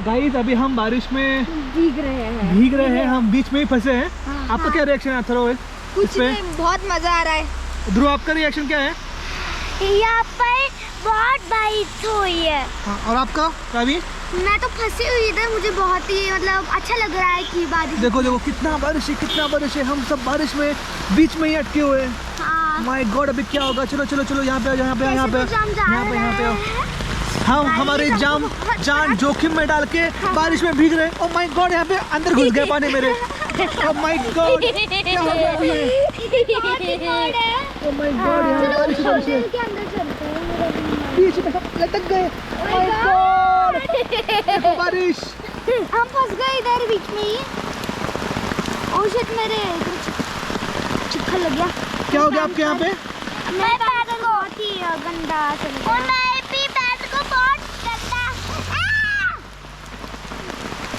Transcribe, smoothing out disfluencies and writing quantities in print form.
Guys अभी हम बारिश में भीग रहे हैं हम बीच में ही फंसे हैं। आपका क्या रिएक्शन है अथर्व? कुछ नहीं, बहुत मजा आ रहा है। ध्रुव आपका रिएक्शन क्या है? यहाँ पर बहुत बारिश हुई है। हाँ, और आपका रावी? मैं तो फंसी हुई इधर, मुझे बहुत ही मतलब अच्छा लग रहा है कि बारिश। देखो देखो कितना बारिश है, हम सब बारिश में बीच में ही अटके हुए हैं। हाँ। माय गॉड अभी क्या होगा? चलो चलो चलो यहाँ पे तो आओ। हम हमारे जान जोखिम में डाल के बारिश में भीग रहे। ओह माय गॉड यहाँ पे अंदर घुस गए पानी मेरे। ओह माय गॉड क्या हो गया अभी? ओह माय गॉड यहाँ बारिश है। बीच में सब लटक गए। ओह माय गॉड देखो बारिश। हम फंस गए इधर बीच में ही। ओह शिट, मेरे चिपकन लग गया। क्या हो गया आपके यहाँ पे? मैं बहुत ही गंदा चल गया।